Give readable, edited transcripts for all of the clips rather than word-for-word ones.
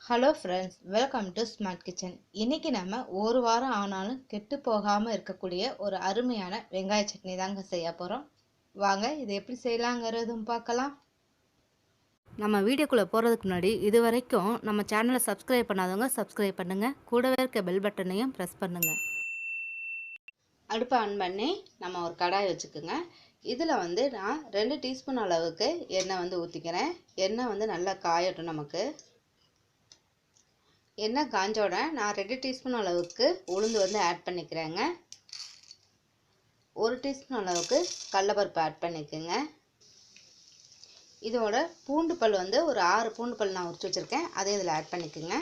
Hello friends, welcome to smart kitchen. இன்னைக்கு நம்ம ஒரு வாரம் ஆனாலும் கெட்டு போகாமல் இருக்கக்கூடிய ஒரு அருமையான வெங்காய சட்னி தாங்க செய்ய போகிறோம். வாங்க இது எப்படி செய்யலாங்கிறதும் பார்க்கலாம். நம்ம வீடியோக்குள்ளே போகிறதுக்கு முன்னாடி இது வரைக்கும் நம்ம சேனலை சப்ஸ்கிரைப் பண்ணாதவங்க சப்ஸ்கிரைப் பண்ணுங்கள். கூடவே இருக்க பெல் பட்டனையும் ப்ரெஸ் பண்ணுங்கள். அடுப்பை ஆன் பண்ணி நம்ம ஒரு கடாய் வச்சுக்கோங்க. இதில் நான் 2 டீஸ்பூன் அளவுக்கு எண்ணெய் ஊற்றிக்கிறேன். எண்ணெய் நல்லா காயட்டும். நமக்கு எண்ணெய் காஞ்சோட நான் 2 டீஸ்பூன் அளவுக்கு உளுந்து ஆட் பண்ணிக்கிறேங்க. 1 டீஸ்பூன் அளவுக்கு கடலைப்பருப்பு ஆட் பண்ணிக்கோங்க. இதோட பூண்டு பல் ஒரு 6 பூண்டு பல் நான் உரிச்சு வச்சுருக்கேன். அதே இதில் ஆட் பண்ணிக்கோங்க.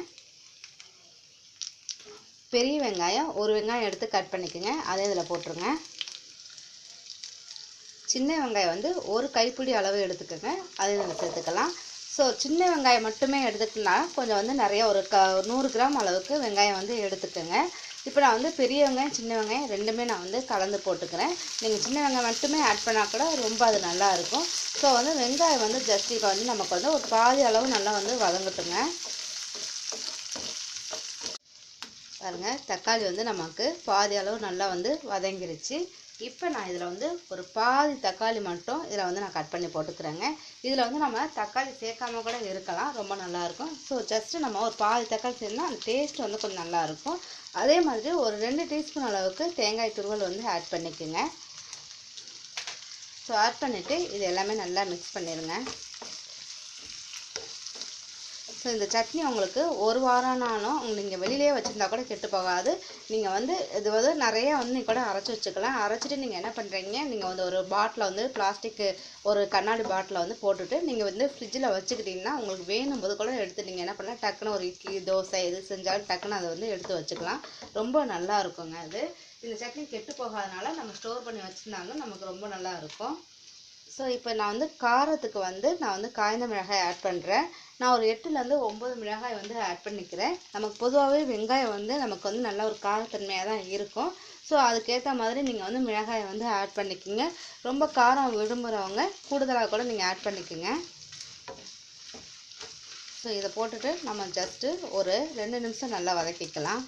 பெரிய வெங்காயம் 1 வெங்காயம் எடுத்து கட் பண்ணிக்கோங்க. அதே இதில் போட்டுருங்க. சின்ன வெங்காயம் 1 கைப்பிடி அளவு எடுத்துக்கோங்க. அதே இதில் சேர்த்துக்கலாம். ஸோ சின்ன வெங்காயம் மட்டுமே எடுத்துக்கலாம். கொஞ்சம் நிறைய ஒரு 100 கிராம் அளவுக்கு வெங்காயம் எடுத்துக்கோங்க. இப்போ நான் பெரிய வெங்காயம் சின்ன வெங்காயம் ரெண்டுமே நான் கலந்து போட்டுக்கிறேன். நீங்கள் சின்ன வெங்காயம் மட்டுமே ஆட் பண்ணால் கூட ரொம்ப அது நல்லாயிருக்கும். ஸோ வெங்காயம் ஜஸ்ட் இப்போ நமக்கு ஒரு பாதி அளவு நல்லா வதங்கட்டுங்க. பாருங்கள், தக்காளி நமக்கு பாதி அளவு நல்லா வதங்கிருச்சு. இப்போ நான் இதில் ஒரு பாதி தக்காளி மட்டும் இதில் நான் கட் பண்ணி போட்டுக்கிறேங்க. இதில் நம்ம தக்காளி சேர்க்காம கூட இருக்கலாம், ரொம்ப நல்லாயிருக்கும். ஸோ ஜஸ்ட்டு நம்ம ஒரு பாதி தக்காளி சேர்ந்தா அந்த டேஸ்ட் கொஞ்சம் நல்லாயிருக்கும். அதே மாதிரி ஒரு 2 டீஸ்பூன் அளவுக்கு தேங்காய் துருவல் ஆட் பண்ணிக்கோங்க. ஸோ ஆட் பண்ணிவிட்டு இது எல்லாமே நல்லா மிக்ஸ் பண்ணிடுங்க. ஸோ இந்த சட்னி உங்களுக்கு ஒரு வாரம்னாலும் நீங்கள் வெளியிலே வச்சுருந்தா கூட கெட்டு போகாது. நீங்கள் இது நிறையா நீங்கள் கூட அரைச்சி வச்சுக்கலாம். அரைச்சிட்டு நீங்கள் என்ன பண்ணுறீங்க, நீங்கள் ஒரு பாட்டில் பிளாஸ்டிக்கு ஒரு கண்ணாடி பாட்டில் போட்டுட்டு நீங்கள் ஃப்ரிட்ஜில் வச்சுக்கிட்டிங்கன்னா உங்களுக்கு வேணும் போது கூட எடுத்து நீங்கள் என்ன பண்ணலாம், டக்குன்னு ஒரு இட்லி தோசை எது செஞ்சாலும் டக்குன்னு அதை எடுத்து வச்சுக்கலாம். ரொம்ப நல்லா இருக்குங்க. அது இந்த சட்னி கெட்டு போகாதனால நம்ம ஸ்டோர் பண்ணி வச்சுருந்தாலும் நமக்கு ரொம்ப நல்லா இருக்கும். ஸோ இப்போ நான் காரத்துக்கு நான் காய்ந்த மிளகாய் ஆட் பண்ணுறேன். நான் ஒரு 8லேருந்து 9 மிளகாய் ஆட் பண்ணிக்கிறேன். நமக்கு பொதுவாகவே வெங்காயம் நமக்கு நல்ல ஒரு காரத்தன்மையாக தான் இருக்கும். ஸோ அதுக்கேற்ற மாதிரி நீங்கள் மிளகாயை ஆட் பண்ணிக்கோங்க. ரொம்ப காரம் விரும்புகிறவங்க கூடுதலாக கூட நீங்கள் ஆட் பண்ணிக்கோங்க. ஸோ இதை போட்டுட்டு நம்ம ஜஸ்ட்டு ஒரு 2 நிமிஷம் நல்லா வதக்கிக்கலாம்.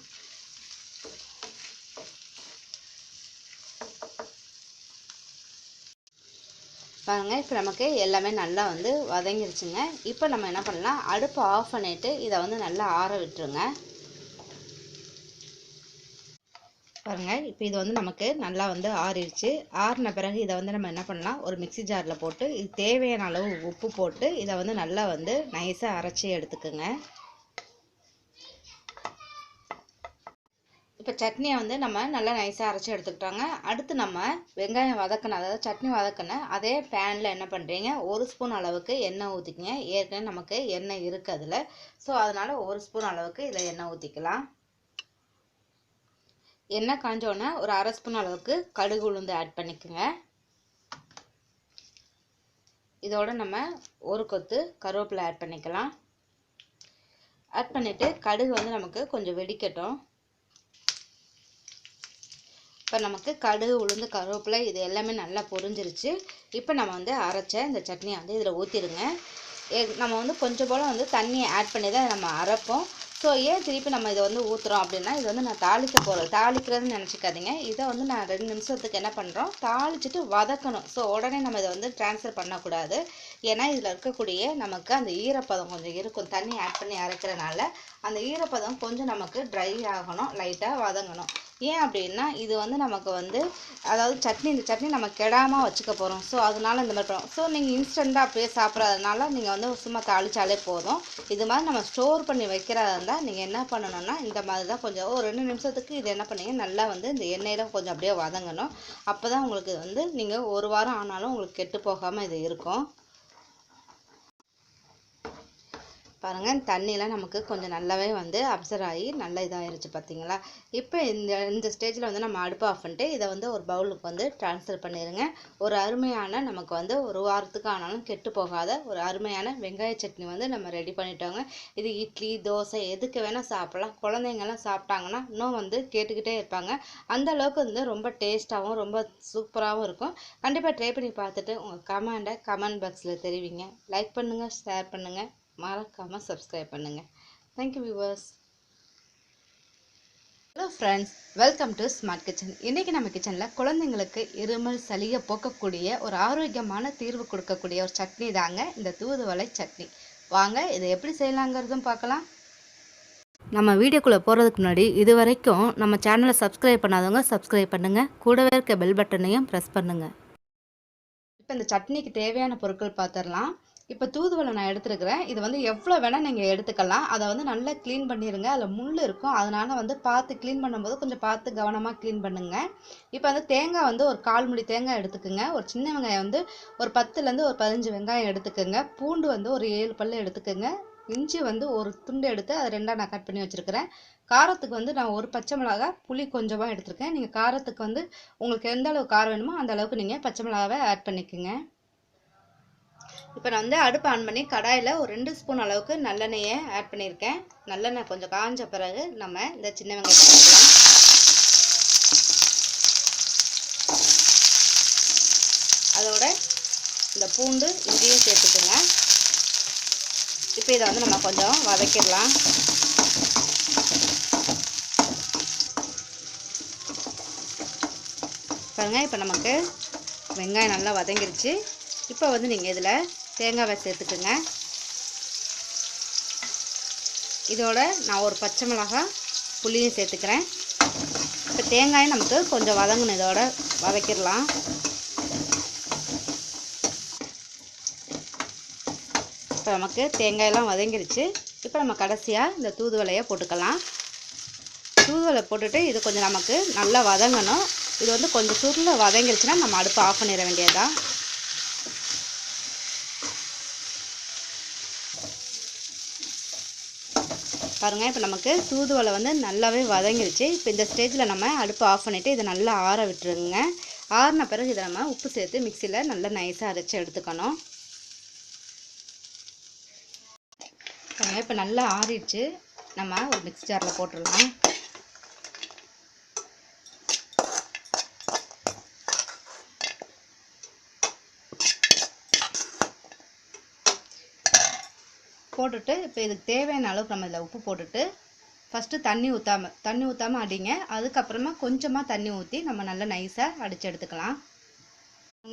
பாருங்கள், இப்போ நமக்கு எல்லாமே நல்லா வதங்கிருச்சுங்க. இப்போ நம்ம என்ன பண்ணலாம், அடுப்பை ஆஃப் பண்ணிவிட்டு இதை நல்லா ஆற விட்டுருங்க. பாருங்கள், இப்போ இது நமக்கு நல்லா ஆறிடுச்சு. ஆறின பிறகு இதை நம்ம என்ன பண்ணலாம், ஒரு மிக்ஸி ஜாரில் போட்டு இது தேவையான அளவு உப்பு போட்டு இதை நல்லா நைஸாக அரைச்சி எடுத்துக்குங்க. இப்போ சட்னியை நம்ம நல்லா நைஸாக அரைச்சி எடுத்துக்கிட்டாங்க. அடுத்து நம்ம வெங்காயம் வதக்கின, அதாவது சட்னி வதக்கின அதே பேனில் என்ன பண்ணுறீங்க, 1 ஸ்பூன் அளவுக்கு எண்ணெய் ஊற்றிக்கிங்க. ஏற்கனவே நமக்கு எண்ணெய் இருக்குது அதில். ஸோ அதனால் 1 ஸ்பூன் அளவுக்கு இதில் எண்ணெய் ஊற்றிக்கலாம். எண்ணெய் காஞ்சோன்னே ஒரு 1/2 ஸ்பூன் அளவுக்கு கடுகு உளுந்து ஆட் பண்ணிக்கோங்க. இதோட நம்ம ஒரு கொத்து கருவேப்பிலை ஆட் பண்ணிக்கலாம். ஆட் பண்ணிவிட்டு கடுகு நமக்கு கொஞ்சம் வெடிக்கட்டும். இப்போ நமக்கு கடுகு உளுந்து கருவேப்பிலை இது எல்லாமே நல்லா பொரிஞ்சிருச்சு. இப்போ நம்ம அரைச்ச இந்த சட்னியை இதில் ஊற்றிடுங்க. நம்ம கொஞ்சம் போல் தண்ணியை ஆட் பண்ணி தான் நம்ம அரைப்போம். ஸோ ஏன் திருப்பி நம்ம இதை ஊற்றுறோம் அப்படின்னா, இது நான் தாளிக்கிறதுன்னு நினச்சிக்காதீங்க. இதை நான் 2 நிமிஷத்துக்கு என்ன பண்ணுறோம், தாளிச்சிட்டு வதக்கணும். ஸோ உடனே நம்ம இதை ட்ரான்ஸ்ஃபர் பண்ணக்கூடாது. ஏன்னா இதில் இருக்கக்கூடிய நமக்கு அந்த ஈரப்பதம் கொஞ்சம் இருக்கும். தண்ணி ஆட் பண்ணி அரைக்கிறனால அந்த ஈரப்பதம் கொஞ்சம் நமக்கு ட்ரை ஆகணும், லைட்டாக வதங்கணும். ஏன் அப்படின்னா இது நமக்கு அதாவது இந்த சட்னி நம்ம கெடாமல் வச்சுக்க போகிறோம். ஸோ அதனால இந்த மாதிரி பண்ணுவோம். ஸோ நீங்கள் இன்ஸ்டண்ட்டாக அப்படியே சாப்பிட்றதுனால நீங்கள் சும்மா தாளிச்சாலே போதும். இது மாதிரி நம்ம ஸ்டோர் பண்ணி வைக்கிறதா இருந்தால் நீங்கள் என்ன பண்ணணும்னா, இந்த மாதிரி தான் கொஞ்சம் ஒரு 2 நிமிஷத்துக்கு இது என்ன பண்ணீங்க, நல்லா இந்த எண்ணெயில் கொஞ்சம் அப்படியே வதங்கணும். அப்போ தான் உங்களுக்கு நீங்கள் ஒரு வாரம் ஆனாலும் உங்களுக்கு கெட்டு போகாமல் இது இருக்கும். பாருங்கள், தண்ணியெலாம் நமக்கு கொஞ்சம் நல்லாவே அப்சர்வ் ஆகி நல்லா இதாகிருச்சு பார்த்தீங்களா. இப்போ இந்த ஸ்டேஜில் நம்ம அடுப்பு ஆஃப் பண்ணிட்டு இதை ஒரு பவுலுக்கு ட்ரான்ஸ்ஃபர் பண்ணிடுங்க. ஒரு அருமையான நமக்கு ஒரு வாரத்துக்கு ஆனாலும் கெட்டு போகாத ஒரு அருமையான வெங்காய சட்னி நம்ம ரெடி பண்ணிட்டோங்க. இது இட்லி தோசை எதுக்கு வேணால் சாப்பிட்லாம். குழந்தைங்கள்லாம் சாப்பிட்டாங்கன்னா இன்னும் கேட்டுக்கிட்டே இருப்பாங்க. அந்த அளவுக்கு ரொம்ப டேஸ்ட்டாகவும் ரொம்ப சூப்பராகவும் இருக்கும். கண்டிப்பாக ட்ரை பண்ணி பார்த்துட்டு உங்கள் கமெண்ட் பாக்ஸில் தெரிவிங்க. லைக் பண்ணுங்கள், ஷேர் பண்ணுங்கள், மறக்காமல் சப்ஸ்கிரைப் பண்ணுங்கள். Thank you viewers. Hello friends, welcome to smart kitchen. இன்றைக்கி நம்ம கிச்சனில் குழந்தைங்களுக்கு இருமல் சளியை போக்கக்கூடிய ஒரு ஆரோக்கியமான தீர்வு கொடுக்கக்கூடிய ஒரு சட்னி தாங்க இந்த தூதுவளை சட்னி. வாங்க இதை எப்படி செய்யலாங்கிறதும் பார்க்கலாம். நம்ம வீடியோக்குள்ளே போகிறதுக்கு முன்னாடி இது வரைக்கும் நம்ம சேனலை சப்ஸ்கிரைப் பண்ணாதவங்க சப்ஸ்கிரைப் பண்ணுங்கள். கூடவே இருக்க பெல் பட்டனையும் ப்ரெஸ் பண்ணுங்கள். இப்போ இந்த சட்னிக்கு தேவையான பொருட்கள் பார்த்துடலாம். இப்போ தூதுவளை நான் எடுத்துருக்கிறேன். இது வந்து எவ்வளோ வேணால் நீங்கள் எடுத்துக்கலாம். அதை வந்து நல்லா க்ளீன் பண்ணிடுங்க. அதில் முள் இருக்கும், அதனால் வந்து பார்த்து க்ளீன் பண்ணும்போது கொஞ்சம் பார்த்து கவனமாக க்ளீன் பண்ணுங்கள். இப்போ வந்து தேங்காய் வந்து ஒரு 1/4 மூடி தேங்காய் எடுத்துக்கோங்க. ஒரு சின்ன வெங்காயம் வந்து ஒரு 10லேருந்து ஒரு 15 வெங்காயம் எடுத்துக்கோங்க. பூண்டு வந்து ஒரு 7 பல்லு எடுத்துக்கோங்க. இஞ்சி வந்து ஒரு துண்டு எடுத்து அதை 2ஆக நான் கட் பண்ணி வச்சுருக்கிறேன். காரத்துக்கு வந்து நான் ஒரு பச்சை மிளகாய், புளி கொஞ்சமாக எடுத்துருக்கேன். நீங்கள் காரத்துக்கு வந்து உங்களுக்கு எந்த அளவு காரம் வேணுமோ அந்த அளவுக்கு நீங்கள் பச்சை மிளகாவை ஆட் பண்ணிக்கோங்க. இப்போ நான் வந்து அடுப்பு ஆன் பண்ணி கடாயில் ஒரு 2 ஸ்பூன் அளவுக்கு நல்லெண்ணெயை ஆட் பண்ணியிருக்கேன். நல்லெண்ணெய் கொஞ்சம் காஞ்ச பிறகு நம்ம இந்த சின்ன வெங்காயத்தை போட்டுக்கலாம். அதோட இந்த பூண்டு இஞ்சியும் சேர்த்துக்குங்க. இப்போ இதை வந்து நம்ம கொஞ்சம் வதக்கிடலாம். பாருங்க, இப்போ நமக்கு வெங்காயம் நல்லா வதங்கிருச்சு. இப்போ வந்து நீங்கள் இதில் தேங்காவை சேர்த்துக்குங்க. இதோட நான் ஒரு பச்சை மிளகாய், புளியும் சேர்த்துக்கிறேன். இப்போ தேங்காயும் நமக்கு கொஞ்சம் வதங்கணும், இதோட வதக்கிடலாம். இப்போ நமக்கு தேங்காயெல்லாம் வதங்கிருச்சு. இப்போ நம்ம கடைசியாக இந்த தூதுவளையை போட்டுக்கலாம். தூதுவளை போட்டுட்டு இது கொஞ்சம் நமக்கு நல்லா வதங்கணும். இது வந்து கொஞ்சம் சுருள வதங்கிருச்சுன்னா நம்ம அடுப்பை ஆஃப் பண்ணிட வேண்டியதுதான். பாருங்கள், இப்போ நமக்கு தூதுவளை வந்து நல்லாவே வதங்கிருச்சு. இப்போ இந்த ஸ்டேஜில் நம்ம அடுப்பை ஆஃப் பண்ணிவிட்டு இதை நல்லா ஆற விட்டுருங்க. ஆறின பிறகு இதை நம்ம உப்பு சேர்த்து மிக்சியில் நல்லா நைஸாக அரைச்சி எடுத்துக்கணும். இப்போ நல்லா ஆறிடுச்சு. நம்ம ஒரு மிக்ஸி ஜாரில் போட்டுடலாம். போட்டுட்டு இப்போ இதுக்கு தேவையான அளவுக்கு நம்ம இதில் உப்பு போட்டுட்டு ஃபஸ்ட்டு தண்ணி ஊற்றாமல் அடிங்க. அதுக்கப்புறமா கொஞ்சமாக தண்ணி ஊற்றி நம்ம நல்லா நைஸாக அடித்து எடுத்துக்கலாம்.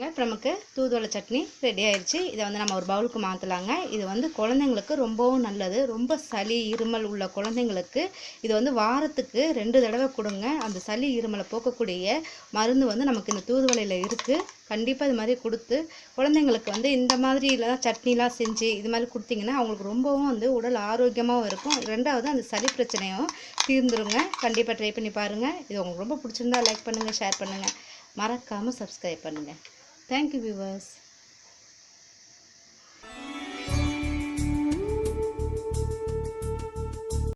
இப்போ நமக்கு தூதுவளை சட்னி ரெடி ஆயிடுச்சு. இதை வந்து நம்ம ஒரு பவுலுக்கு மாற்றலாங்க. இது வந்து குழந்தைங்களுக்கு ரொம்பவும் நல்லது. ரொம்ப சளி இருமல் உள்ள குழந்தைங்களுக்கு இது வந்து வாரத்துக்கு 2 தடவை கொடுங்க. அந்த சளி இருமலை போக்கக்கூடிய மருந்து வந்து நமக்கு இந்த தூதுவளையில் இருக்குது. கண்டிப்பாக இது மாதிரி கொடுத்து குழந்தைங்களுக்கு வந்து இந்த மாதிரிலாம் சட்னிலாம் செஞ்சு இது மாதிரி கொடுத்தீங்கன்னா அவங்களுக்கு ரொம்பவும் வந்து உடல் ஆரோக்கியமாகவும் இருக்கும். 2வது அந்த சளி பிரச்சனையும் தீர்ந்துருங்க. கண்டிப்பாக ட்ரை பண்ணி பாருங்கள். இது உங்களுக்கு ரொம்ப பிடிச்சிருந்தா லைக் பண்ணுங்கள், ஷேர் பண்ணுங்கள், மறக்காமல் சப்ஸ்கிரைப் பண்ணுங்கள். Thank you viewers.